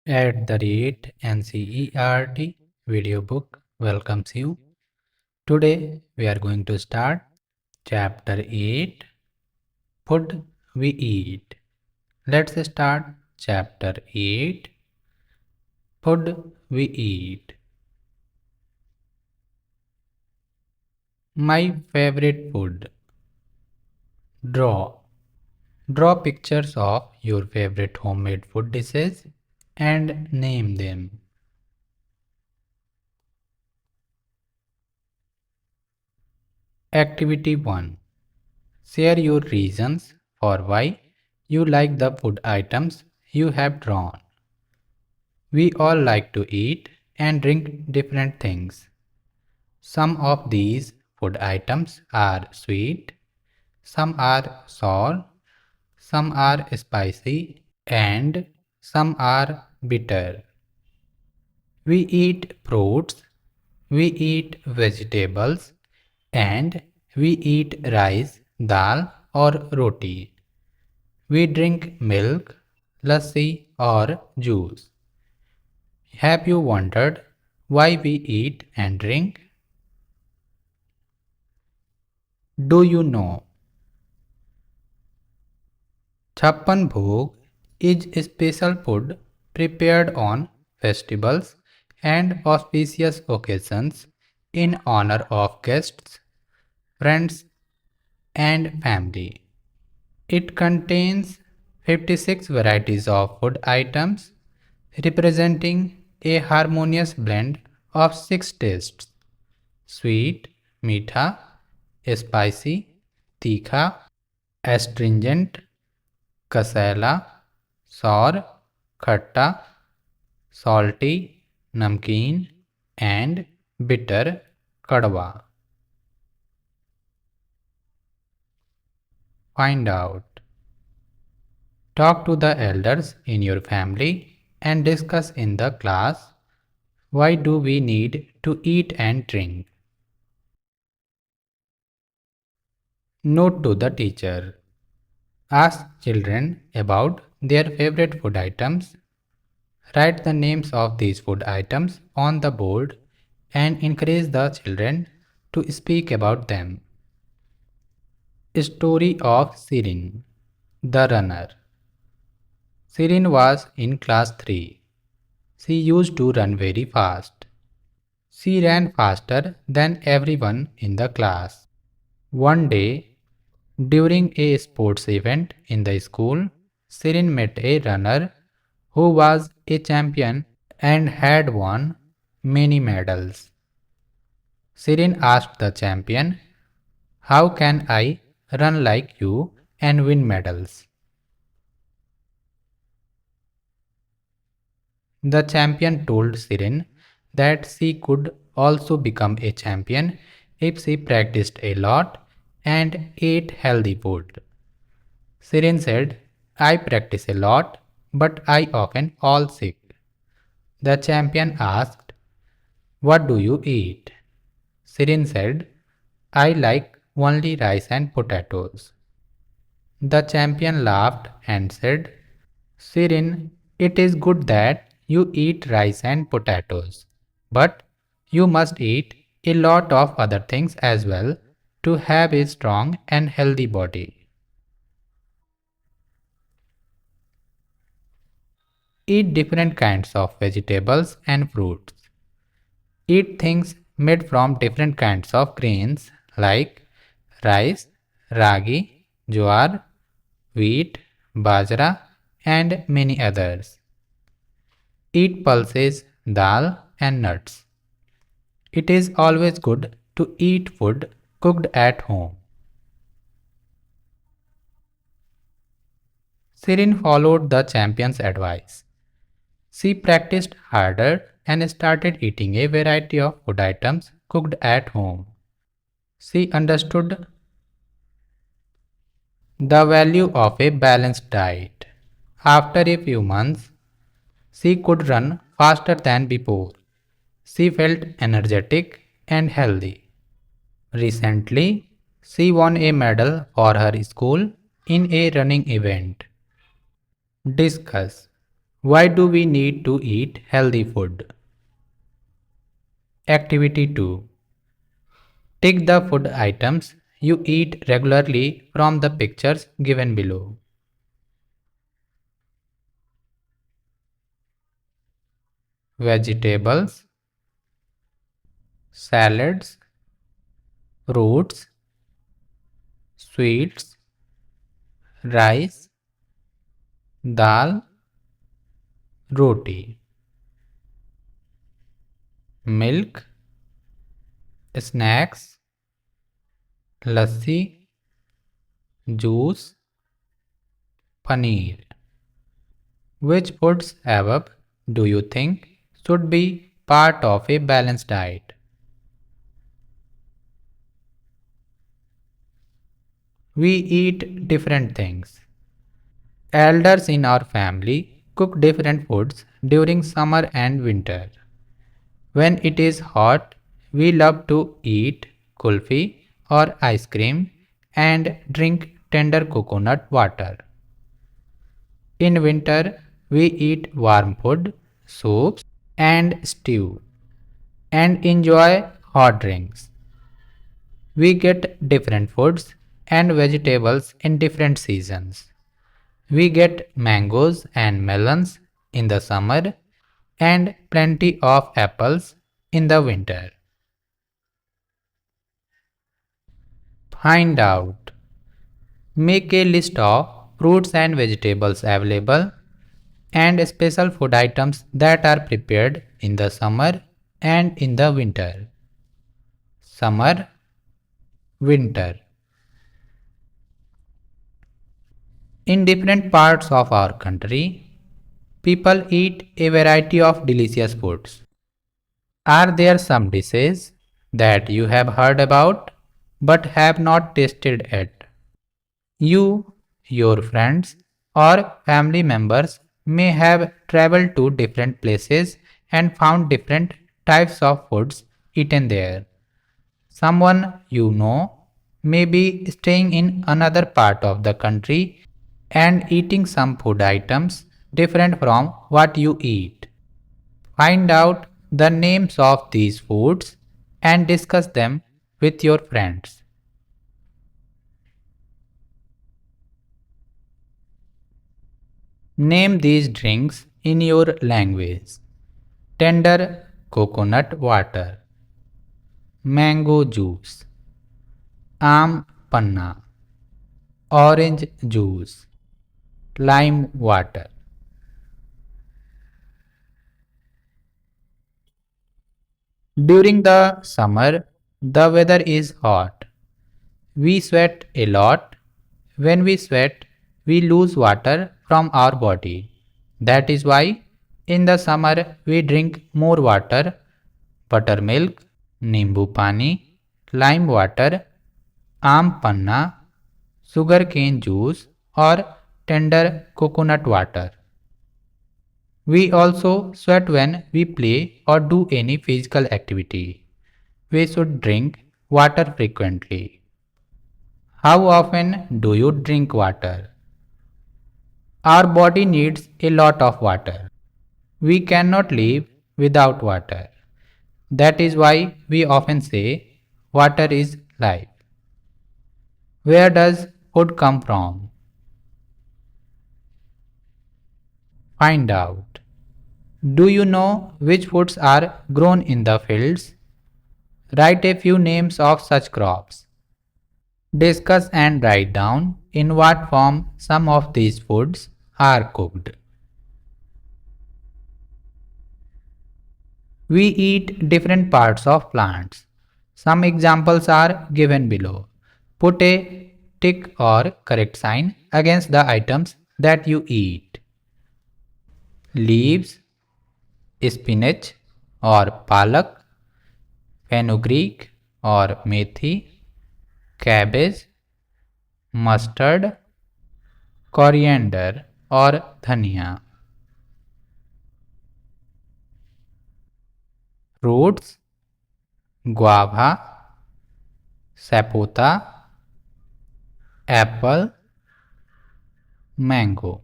@NCERT video book welcomes you. Today we are going to start chapter 8 Food We Eat. Let's start chapter 8 Food We Eat. My favorite food. Draw. Draw pictures of your favorite homemade food dishes and name them. Activity 1. Share your reasons for why you like the food items you have drawn. We all like to eat and drink different things. Some of these food items are sweet, some are sour, some are spicy, and some are bitter. We eat fruits, we eat vegetables, and we eat rice, dal, or roti. We drink milk, lassi, or juice. Have you wondered why we eat and drink? Do you know? Chappan Bhog is a special food prepared on festivals and auspicious occasions in honor of guests, friends, and family. It contains 56 varieties of food items representing a harmonious blend of 6 tastes: sweet, meetha, spicy, tikha, astringent, kasaila, sour, khatta, salty, namkeen, and bitter, kadwa. Find out. Talk to the elders in your family and discuss in the class, why do we need to eat and drink? Note to the teacher. Ask children about their favorite food items. Write the names of these food items on the board and encourage the children to speak about them. Story of Sirin, the runner. Sirin was in class 3. She used to run very fast. She ran faster than everyone in the class. One day, during a sports event in the school, Sirin met a runner who was a champion and had won many medals. Sirin asked the champion, "How can I run like you and win medals?" The champion told Sirin that she could also become a champion if she practiced a lot and ate healthy food. Sirin said, "I practice a lot, but I often fall sick." The champion asked, "What do you eat?" Sirin said, "I like only rice and potatoes." The champion laughed and said, "Sirin, it is good that you eat rice and potatoes, but you must eat a lot of other things as well to have a strong and healthy body." Eat different kinds of vegetables and fruits. Eat things made from different kinds of grains like rice, ragi, jowar, wheat, bajra, and many others. Eat pulses, dal, and nuts. It is always good to eat food cooked at home. Sirin followed the champion's advice. She practiced harder and started eating a variety of food items cooked at home. She understood the value of a balanced diet. After a few months, she could run faster than before. She felt energetic and healthy. Recently, she won a medal for her school in a running event. Discuss. Why do we need to eat healthy food? Activity 2. Tick the food items you eat regularly from the pictures given below. Vegetables, salads, fruits, sweets, rice, dal, roti, milk, snacks, lassi, juice, paneer. Which foods above do you think should be part of a balanced diet? We eat different things. Elders in our family cook different foods during summer and winter. When it is hot, we love to eat kulfi or ice cream and drink tender coconut water. In winter, we eat warm food, soups, and stew, and enjoy hot drinks. We get different foods and vegetables in different seasons. We get mangoes and melons in the summer and plenty of apples in the winter. Find out. Make a list of fruits and vegetables available and special food items that are prepared in the summer and in the winter. Summer, winter. In different parts of our country, people eat a variety of delicious foods. Are there some dishes that you have heard about but have not tasted yet? You, your friends, or family members may have traveled to different places and found different types of foods eaten there. Someone you know may be staying in another part of the country and eating some food items different from what you eat. Find out the names of these foods and discuss them with your friends. Name these drinks in your language. Tender coconut water, mango juice, aam panna, orange juice, lime water. During the summer, the weather is hot. We sweat a lot. When we sweat, we lose water from our body. That is why in the summer we drink more water, buttermilk, nimbu pani, lime water, aam panna, sugarcane juice or tender coconut water. We also sweat when we play or do any physical activity. We should drink water frequently. How often do you drink water? Our body needs a lot of water. We cannot live without water. That is why we often say water is life. Where does food come from? Find out. Do you know which foods are grown in the fields? Write a few names of such crops. Discuss and write down in what form some of these foods are cooked. We eat different parts of plants. Some examples are given below. Put a tick or correct sign against the items that you eat. Leaves, spinach or palak, fenugreek or methi, cabbage, mustard, coriander or dhania. Fruits, guava, sapota, apple, mango.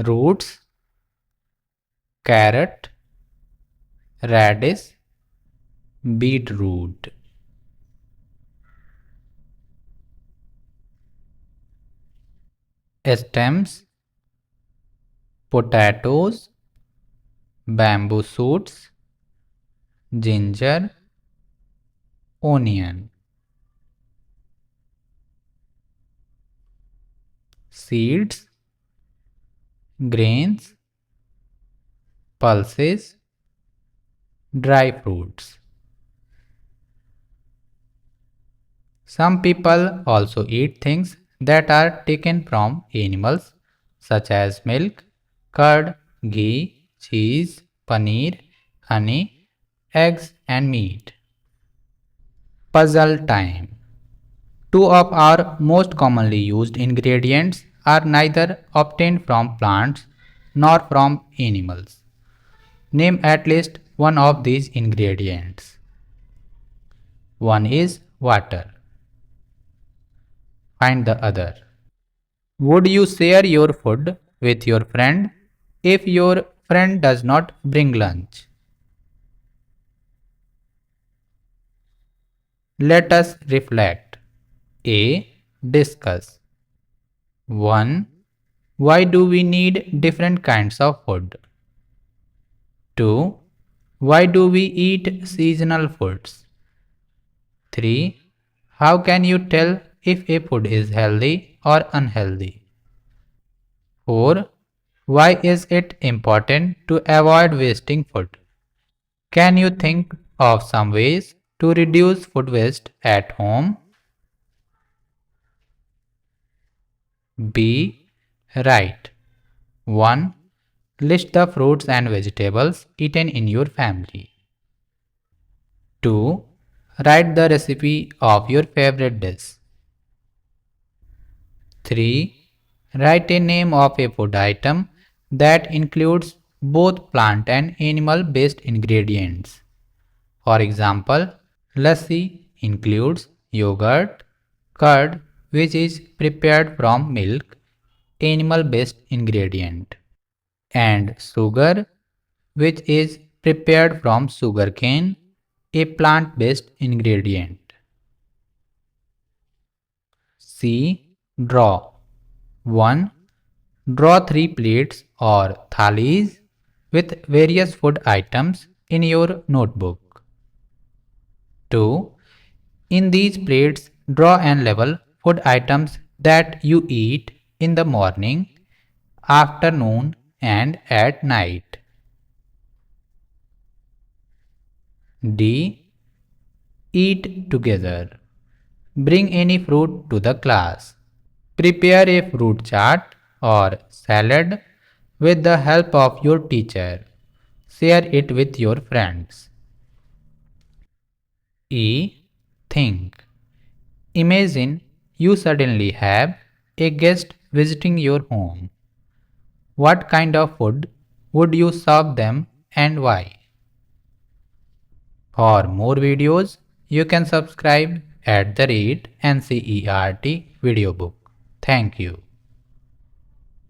roots, carrot, radish, beetroot. Stems, potatoes, bamboo shoots, ginger, onion. Seeds, grains, pulses, dry fruits. Some people also eat things that are taken from animals such as milk, curd, ghee, cheese, paneer, honey, eggs and meat. Puzzle time. Two of our most commonly used ingredients are neither obtained from plants nor from animals. Name at least one of these ingredients. One is water. Find the other. Would you share your food with your friend if your friend does not bring lunch? Let us reflect. A. Discuss. 1. Why do we need different kinds of food? 2. Why do we eat seasonal foods? 3. How can you tell if a food is healthy or unhealthy? 4. Why is it important to avoid wasting food? Can you think of some ways to reduce food waste at home? B. Right. 1. List the fruits and vegetables eaten in your family. 2. Write the recipe of your favorite dish. 3. Write a name of a food item that includes both plant and animal based ingredients. For example, lassi includes yogurt, curd, which is prepared from milk, animal based ingredient, and sugar, which is prepared from sugarcane, a plant based ingredient. C. Draw. 1. Draw 3 plates or thalis with various food items in your notebook. 2. In these plates, draw and label food items that you eat in the morning, afternoon, and at night. D. Eat together. Bring any fruit to the class. Prepare a fruit chart or salad with the help of your teacher. Share it with your friends. E. Think. Imagine you suddenly have a guest visiting your home. What kind of food would you serve them and why? For more videos, you can subscribe at the rate NCERT video book. Thank you.